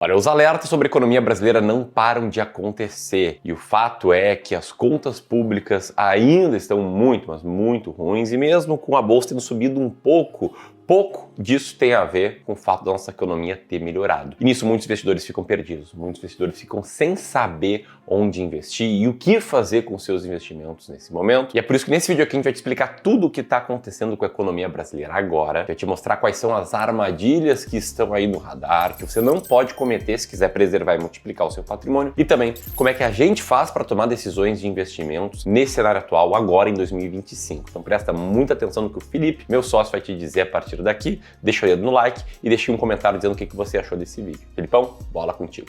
Olha, os alertas sobre a economia brasileira não param de acontecer e o fato é que as contas públicas ainda estão muito, mas muito ruins e mesmo com a bolsa tendo subido um pouco disso tem a ver com o fato da nossa economia ter melhorado. E nisso muitos investidores ficam perdidos, muitos investidores ficam sem saber onde investir e o que fazer com seus investimentos nesse momento. E é por isso que nesse vídeo aqui a gente vai te explicar tudo o que está acontecendo com a economia brasileira agora, vai te mostrar quais são as armadilhas que estão aí no radar, que você não pode cometer se quiser preservar e multiplicar o seu patrimônio, e também como é que a gente faz para tomar decisões de investimentos nesse cenário atual agora em 2025. Então presta muita atenção no que o Felipe, meu sócio, vai te dizer a partir daqui. Deixa o dedo no like e deixa um comentário dizendo o que você achou desse vídeo. Felipão, bola contigo.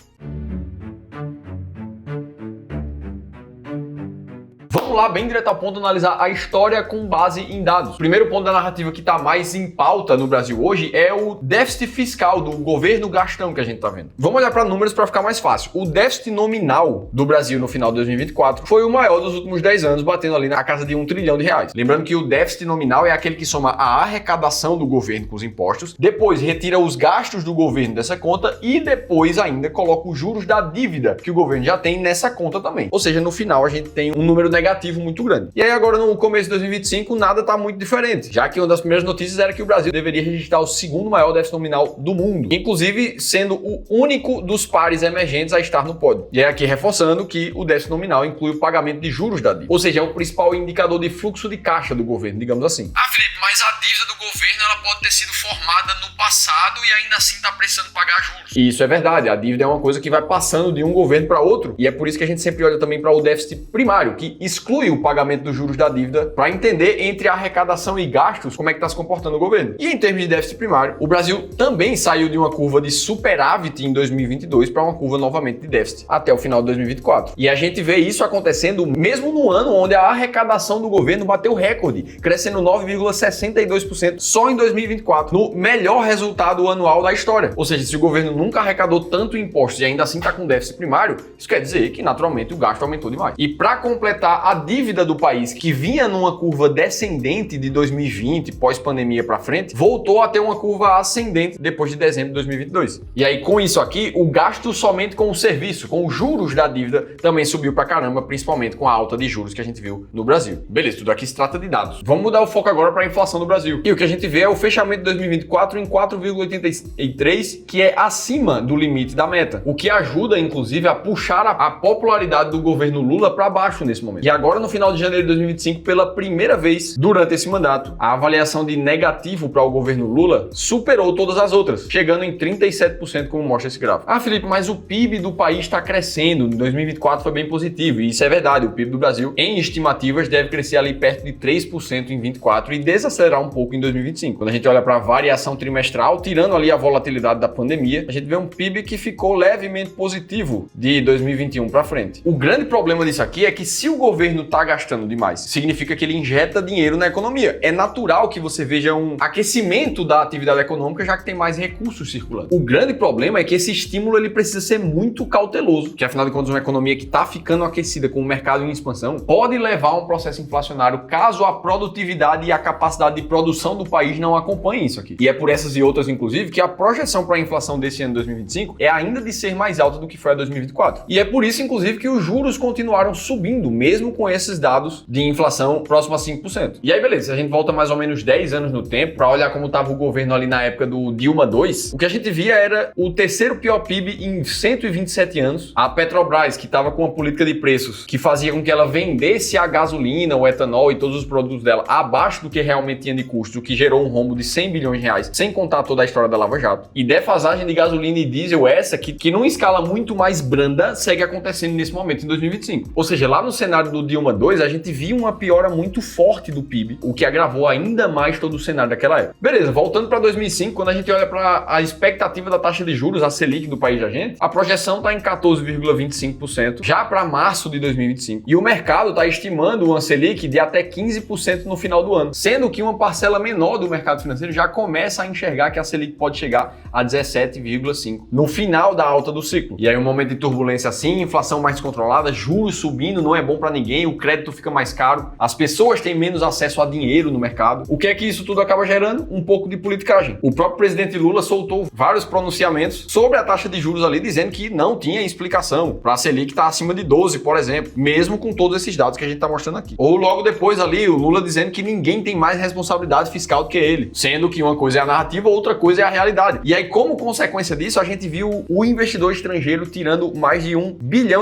Vamos lá, bem direto ao ponto, analisar a história com base em dados. O primeiro ponto da narrativa que está mais em pauta no Brasil hoje é o déficit fiscal do governo gastão que a gente está vendo. Vamos olhar para números para ficar mais fácil. O déficit nominal do Brasil no final de 2024 foi o maior dos últimos 10 anos, batendo ali na casa de R$1 trilhão. Lembrando que o déficit nominal é aquele que soma a arrecadação do governo com os impostos, depois retira os gastos do governo dessa conta e depois ainda coloca os juros da dívida que o governo já tem nessa conta também. Ou seja, no final a gente tem um número negativo muito grande. E aí agora no começo de 2025 nada está muito diferente, já que uma das primeiras notícias era que o Brasil deveria registrar o segundo maior déficit nominal do mundo, inclusive sendo o único dos pares emergentes a estar no pódio. E é aqui reforçando que o déficit nominal inclui o pagamento de juros da dívida, ou seja, é o principal indicador de fluxo de caixa do governo, digamos assim. Ah, Felipe, mas a dívida do governo ela pode ter sido formada no passado e ainda assim está precisando pagar juros. E isso é verdade, a dívida é uma coisa que vai passando de um governo para outro, e é por isso que a gente sempre olha também para o déficit primário, que exclui o pagamento dos juros da dívida para entender entre arrecadação e gastos como é que está se comportando o governo. E em termos de déficit primário, o Brasil também saiu de uma curva de superávit em 2022 para uma curva novamente de déficit até o final de 2024. E a gente vê isso acontecendo mesmo no ano onde a arrecadação do governo bateu recorde, crescendo 9,62% só em 2024, no melhor resultado anual da história. Ou seja, se o governo nunca arrecadou tanto impostos e ainda assim está com déficit primário, isso quer dizer que naturalmente o gasto aumentou demais. E para completar, a dívida do país, que vinha numa curva descendente de 2020, pós-pandemia para frente, voltou a ter uma curva ascendente depois de dezembro de 2022. E aí, com isso aqui, o gasto somente com o serviço, com os juros da dívida, também subiu pra caramba, principalmente com a alta de juros que a gente viu no Brasil. Beleza, tudo aqui se trata de dados. Vamos mudar o foco agora para a inflação do Brasil. E o que a gente vê é o fechamento de 2024 em 4,83, que é acima do limite da meta, o que ajuda, inclusive, a puxar a popularidade do governo Lula para baixo nesse momento. E agora, no final de janeiro de 2025, pela primeira vez durante esse mandato, a avaliação de negativo para o governo Lula superou todas as outras, chegando em 37%, como mostra esse gráfico. Ah, Felipe, mas o PIB do país está crescendo. Em 2024 foi bem positivo, e isso é verdade. O PIB do Brasil, em estimativas, deve crescer ali perto de 3% em 2024 e desacelerar um pouco em 2025. Quando a gente olha para a variação trimestral, tirando ali a volatilidade da pandemia, a gente vê um PIB que ficou levemente positivo de 2021 para frente. O grande problema disso aqui é que se o governo está gastando demais, significa que ele injeta dinheiro na economia. É natural que você veja um aquecimento da atividade econômica, já que tem mais recursos circulando. O grande problema é que esse estímulo ele precisa ser muito cauteloso, que afinal de contas uma economia que está ficando aquecida com o mercado em expansão pode levar a um processo inflacionário caso a produtividade e a capacidade de produção do país não acompanhem isso aqui. E é por essas e outras, inclusive, que a projeção para a inflação desse ano 2025 é ainda de ser mais alta do que foi a 2024. E é por isso, inclusive, que os juros continuaram subindo, mesmo com esses dados de inflação próximo a 5%. E aí, beleza, se a gente volta mais ou menos 10 anos no tempo para olhar como estava o governo ali na época do Dilma II, o que a gente via era o terceiro pior PIB em 127 anos. A Petrobras, que estava com uma política de preços que fazia com que ela vendesse a gasolina, o etanol e todos os produtos dela abaixo do que realmente tinha de custo, o que gerou um rombo de 100 bilhões de reais, sem contar toda a história da Lava Jato. E defasagem de gasolina e diesel essa que numa escala muito mais branda segue acontecendo nesse momento em 2025. Ou seja, lá no cenário do Dilma II, a gente via uma piora muito forte do PIB, o que agravou ainda mais todo o cenário daquela época. Beleza, voltando para 2005, quando a gente olha para a expectativa da taxa de juros, a Selic do país da gente, a projeção está em 14,25% já para março de 2025. E o mercado está estimando uma Selic de até 15% no final do ano, sendo que uma parcela menor do mercado financeiro já começa a enxergar que a Selic pode chegar a 17,5% no final da alta do ciclo. E aí um momento de turbulência assim, inflação mais controlada, juros subindo, não é bom para ninguém, ninguém, o crédito fica mais caro, as pessoas têm menos acesso a dinheiro no mercado. O que é que isso tudo acaba gerando? Um pouco de politicagem. O próprio presidente Lula soltou vários pronunciamentos sobre a taxa de juros ali, dizendo que não tinha explicação para a Selic estar acima de 12, por exemplo, mesmo com todos esses dados que a gente está mostrando aqui. Ou logo depois ali, o Lula dizendo que ninguém tem mais responsabilidade fiscal do que ele, sendo que uma coisa é a narrativa, outra coisa é a realidade. E aí, como consequência disso, a gente viu o investidor estrangeiro tirando mais de 1,5 bilhão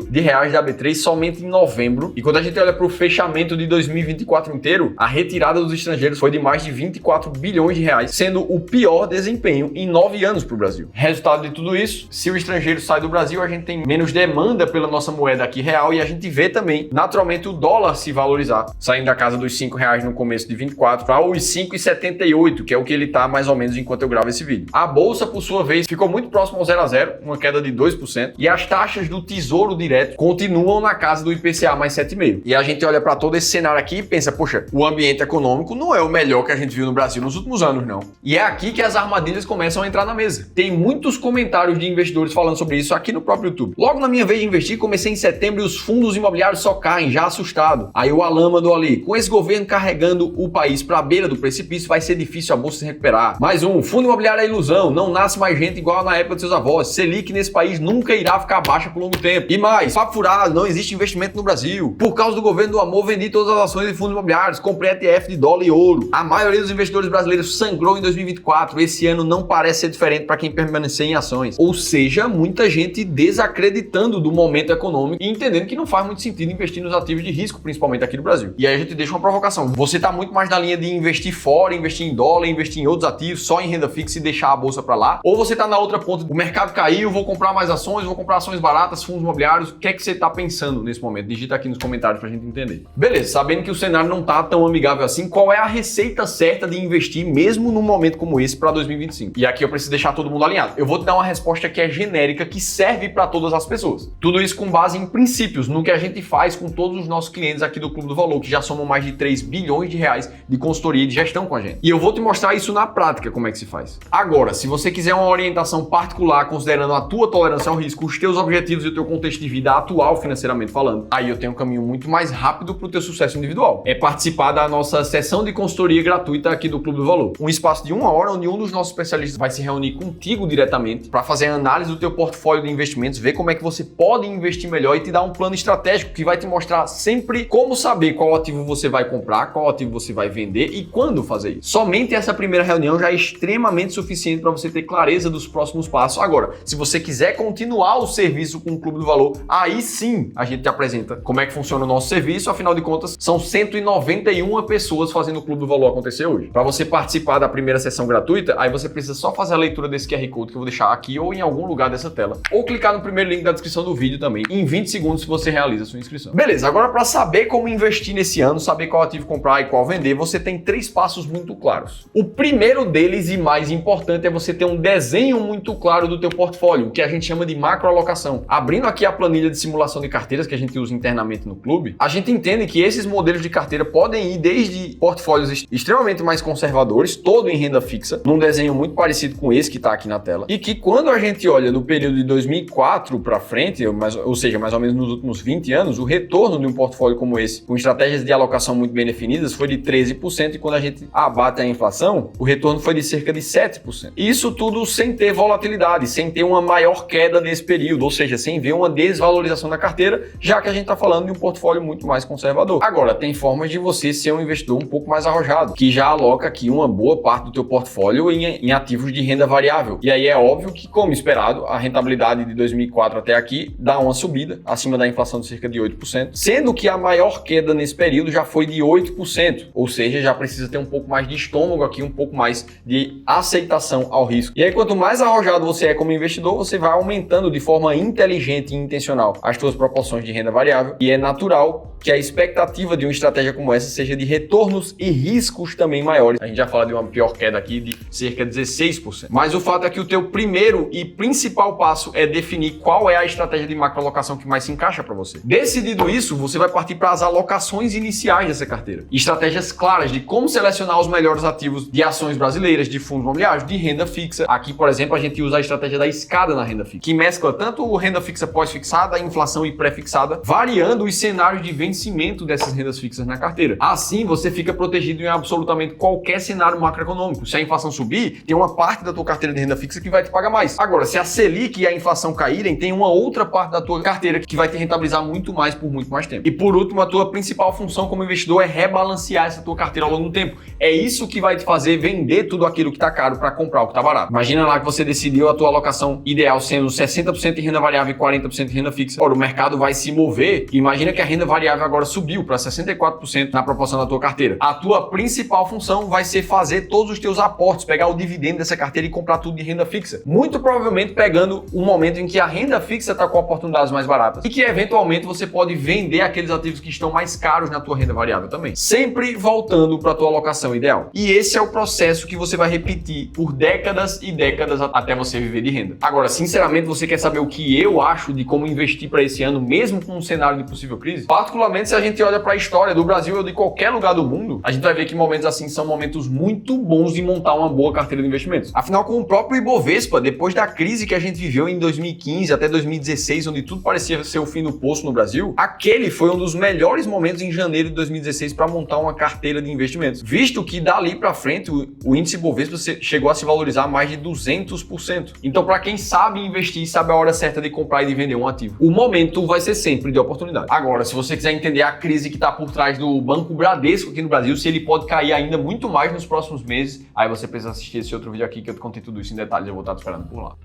de reais da B3 somente em novembro. E quando a gente olha para o fechamento de 2024 inteiro, a retirada dos estrangeiros foi de mais de 24 bilhões de reais, sendo o pior desempenho em 9 anos para o Brasil. Resultado de tudo isso, se o estrangeiro sai do Brasil, a gente tem menos demanda pela nossa moeda aqui real e a gente vê também, naturalmente, o dólar se valorizar, saindo da casa dos R$5 no começo de 24 para os 5,78, que é o que ele está mais ou menos enquanto eu gravo esse vídeo. A bolsa, por sua vez, ficou muito próximo ao 0 a 0, uma queda de 2%, e as taxas do Tesouro Direto continuam na casa do IPCA mais 7,5. E a gente olha para todo esse cenário aqui e pensa, poxa, o ambiente econômico não é o melhor que a gente viu no Brasil nos últimos anos, não. E é aqui que as armadilhas começam a entrar na mesa. Tem muitos comentários de investidores falando sobre isso aqui no próprio YouTube. Logo na minha vez de investir, comecei em setembro e os fundos imobiliários só caem, já assustado. Aí o Alan mandou ali, com esse governo carregando o país para a beira do precipício, vai ser difícil a bolsa se recuperar. Mais um, fundo imobiliário é ilusão, não nasce mais gente igual na época de seus avós. Selic nesse país nunca irá ficar baixa por longo tempo. E mais, papo furado, não existe investimento no Brasil. Por causa do governo do amor, vendi todas as ações de fundos imobiliários, comprei ETF de dólar e ouro. A maioria dos investidores brasileiros sangrou em 2024. Esse ano não parece ser diferente para quem permanecer em ações. Ou seja, muita gente desacreditando do momento econômico e entendendo que não faz muito sentido investir nos ativos de risco, principalmente aqui no Brasil. E aí a gente deixa uma provocação. Você está muito mais na linha de investir fora, investir em dólar, investir em outros ativos, só em renda fixa e deixar a bolsa para lá? Ou você está na outra ponta, o mercado caiu, vou comprar mais ações, vou comprar ações baratas, fundos imobiliários. O que é que você está pensando nesse momento? Digita aqui nos comentários pra gente entender. Beleza, sabendo que o cenário não tá tão amigável assim, qual é a receita certa de investir mesmo num momento como esse para 2025? E aqui eu preciso deixar todo mundo alinhado. Eu vou te dar uma resposta que é genérica, que serve para todas as pessoas. Tudo isso com base em princípios, no que a gente faz com todos os nossos clientes aqui do Clube do Valor, que já somam mais de 3 bilhões de reais de consultoria e de gestão com a gente. E eu vou te mostrar isso na prática, como é que se faz. Agora, se você quiser uma orientação particular, considerando a tua tolerância ao risco, os teus objetivos e o teu contexto de vida atual, financeiramente falando, aí eu tenho um caminho muito mais rápido para o teu sucesso individual. É participar da nossa sessão de consultoria gratuita aqui do Clube do Valor. Um espaço de 1 hora, onde um dos nossos especialistas vai se reunir contigo diretamente para fazer a análise do teu portfólio de investimentos, ver como é que você pode investir melhor e te dar um plano estratégico que vai te mostrar sempre como saber qual ativo você vai comprar, qual ativo você vai vender e quando fazer isso. Somente essa primeira reunião já é extremamente suficiente para você ter clareza dos próximos passos. Agora, se você quiser continuar o serviço com o Clube do Valor, aí sim a gente te apresenta como é que funciona o nosso serviço. Afinal de contas, são 191 pessoas fazendo o Clube do Valor acontecer hoje. Para você participar da primeira sessão gratuita, aí você precisa só fazer a leitura desse QR Code que eu vou deixar aqui ou em algum lugar dessa tela, ou clicar no primeiro link da descrição do vídeo também. Em 20 segundos você realiza a sua inscrição. Beleza, agora para saber como investir nesse ano, saber qual ativo comprar e qual vender, você tem 3 passos muito claros. O primeiro deles e mais importante é você ter um desenho muito claro do teu portfólio, o que a gente chama de macroalocação. Abrindo aqui a planilha de simulação de carteiras que a gente usa internamente no clube, a gente entende que esses modelos de carteira podem ir desde portfólios extremamente mais conservadores, todo em renda fixa, num desenho muito parecido com esse que está aqui na tela, e que quando a gente olha no período de 2004 para frente, ou seja, mais ou menos nos últimos 20 anos, o retorno de um portfólio como esse, com estratégias de alocação muito bem definidas, foi de 13%, e quando a gente abate a inflação, o retorno foi de cerca de 7%. E isso tudo sem ter volatilidade, sem ter uma maior queda nesse período, ou seja, sem ver uma desvalorização da carteira, já que a gente está falando de um portfólio muito mais conservador. Agora, tem formas de você ser um investidor um pouco mais arrojado, que já aloca aqui uma boa parte do teu portfólio em ativos de renda variável. E aí é óbvio que, como esperado, a rentabilidade de 2004 até aqui dá uma subida, acima da inflação de cerca de 8%, sendo que a maior queda nesse período já foi de 8%, ou seja, já precisa ter um pouco mais de estômago aqui, um pouco mais de aceitação ao risco. E aí, quanto mais arrojado você é como investidor, você vai aumentando de forma inteligente e intencional as suas proporções de renda variável, e é natural que a expectativa de uma estratégia como essa seja de retornos e riscos também maiores. A gente já fala de uma pior queda aqui de cerca de 16%. Mas o fato é que o teu primeiro e principal passo é definir qual é a estratégia de macroalocação que mais se encaixa para você. Decidido isso, você vai partir para as alocações iniciais dessa carteira. Estratégias claras de como selecionar os melhores ativos de ações brasileiras, de fundos imobiliários, de renda fixa. Aqui, por exemplo, a gente usa a estratégia da escada na renda fixa, que mescla tanto renda fixa pós-fixada, inflação e pré-fixada, variando os cenários de vencimento dessas rendas fixas na carteira. Assim, você fica protegido em absolutamente qualquer cenário macroeconômico. Se a inflação subir, tem uma parte da tua carteira de renda fixa que vai te pagar mais. Agora, se a Selic e a inflação caírem, tem uma outra parte da tua carteira que vai te rentabilizar muito mais por muito mais tempo. E por último, a tua principal função como investidor é rebalancear essa tua carteira ao longo do tempo. É isso que vai te fazer vender tudo aquilo que tá caro para comprar o que tá barato. Imagina lá que você decidiu a tua alocação ideal sendo 60% em renda variável e 40% em renda fixa. Agora, o mercado vai se mover. Imagina que a renda variável agora subiu para 64% na proporção da tua carteira. A tua principal função vai ser fazer todos os teus aportes, pegar o dividendo dessa carteira e comprar tudo de renda fixa. Muito provavelmente pegando um momento em que a renda fixa está com oportunidades mais baratas e que eventualmente você pode vender aqueles ativos que estão mais caros na tua renda variável também. Sempre voltando para a tua alocação ideal. E esse é o processo que você vai repetir por décadas e décadas até você viver de renda. Agora, sinceramente, você quer saber o que eu acho de como investir para esse ano, mesmo com um cenário de possível crise? Particularmente, se a gente olha para a história do Brasil ou de qualquer lugar do mundo, a gente vai ver que momentos assim são momentos muito bons de montar uma boa carteira de investimentos. Afinal, com o próprio Ibovespa, depois da crise que a gente viveu em 2015 até 2016, onde tudo parecia ser o fim do poço no Brasil, aquele foi um dos melhores momentos em janeiro de 2016 para montar uma carteira de investimentos, visto que dali para frente o índice Ibovespa chegou a se valorizar mais de 200%. Então, para quem sabe investir, sabe a hora certa de comprar e de vender um ativo, o momento vai ser sempre de oportunidade. Agora, se você quiser entender a crise que está por trás do Banco Bradesco aqui no Brasil, se ele pode cair ainda muito mais nos próximos meses, aí você precisa assistir esse outro vídeo aqui que eu te contei tudo isso em detalhes. Eu vou estar te esperando por lá.